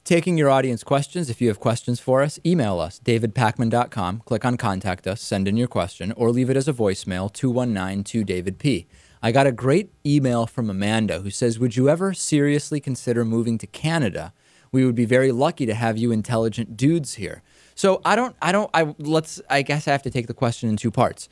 taking your audience questions. If you have questions for us, email us, davidpakman.com, click on Contact Us, send in your question, or leave it as a voicemail, 219-2-DAVID-P. I got a great email from Amanda who says, would you ever seriously consider moving to Canada? We would be very lucky to have you intelligent dudes here. So I guess I have to take the question in two parts.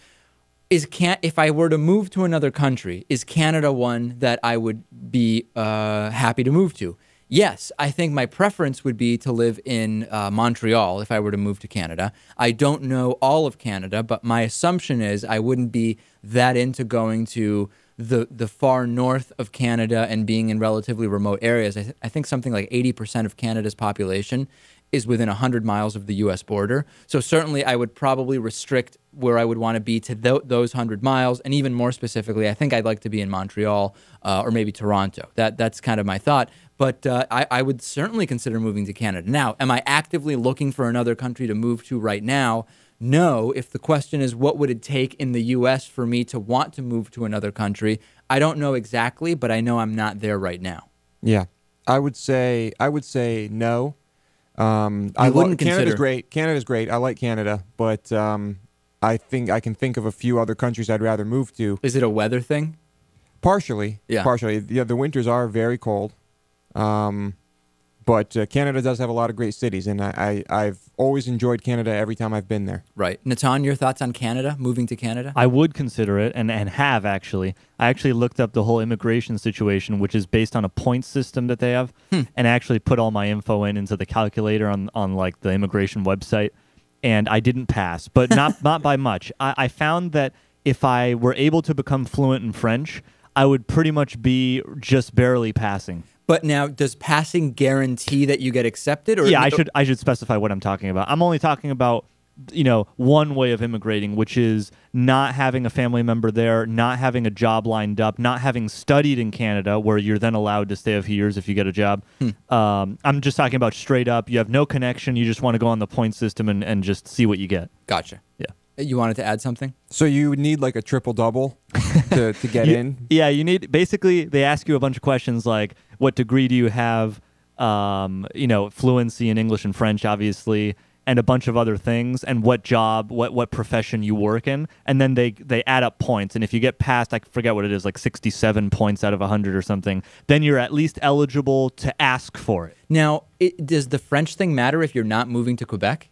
If I were to move to another country, is Canada one that I would be happy to move to? Yes, I think my preference would be to live in Montreal if I were to move to Canada. I don't know all of Canada, but my assumption is I wouldn't be that into going to the far north of Canada and being in relatively remote areas. I think something like 80% of Canada's population is within 100 miles of the U.S. border. So certainly I would probably restrict where I would want to be to those 100 miles. And even more specifically, I think I'd like to be in Montreal or maybe Toronto. That's kind of my thought. But I would certainly consider moving to Canada. Now, am I actively looking for another country to move to right now? No. If the question is what would it take in the U.S. for me to want to move to another country, I don't know exactly, but I know I'm not there right now. Yeah. I would say no. Canada's great. Canada's great. I like Canada, but I think I can think of a few other countries I'd rather move to. Is it a weather thing? Partially. Yeah. Partially. Yeah, the winters are very cold. But Canada does have a lot of great cities, and I've always enjoyed Canada every time I've been there. Right. Natan, your thoughts on Canada, moving to Canada? I would consider it, and have actually. I actually looked up the whole immigration situation, which is based on a point system that they have, and actually put all my info into the calculator on like the immigration website, and I didn't pass, but not by much. I found that if I were able to become fluent in French, I would pretty much be just barely passing. But now, does passing guarantee that you get accepted? Or yeah, I should specify what I'm talking about. I'm only talking about, one way of immigrating, which is not having a family member there, not having a job lined up, not having studied in Canada, where you're then allowed to stay a few years if you get a job. I'm just talking about straight up. You have no connection. You just want to go on the point system and just see what you get. Gotcha. Yeah. You wanted to add something? So you would need like a triple-double to get in? Yeah, you need, basically, they ask you a bunch of questions like, what degree do you have, fluency in English and French, obviously, and a bunch of other things, and what job, what profession you work in, and then they add up points, and if you get past, I forget what it is, like 67 points out of 100 or something, then you're at least eligible to ask for it. Now, does the French thing matter if you're not moving to Quebec?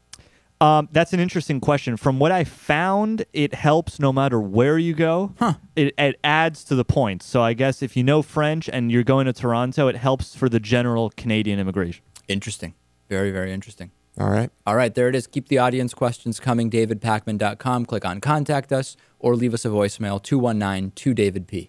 That's an interesting question. From what I found, it helps no matter where you go. It adds to the points. So I guess if you know French and you're going to Toronto, it helps for the general Canadian immigration. Interesting. Very, very interesting. All right, there it is. Keep the audience questions coming. davidpakman.com. Click on Contact Us or leave us a voicemail, 219-2-DAVID-P.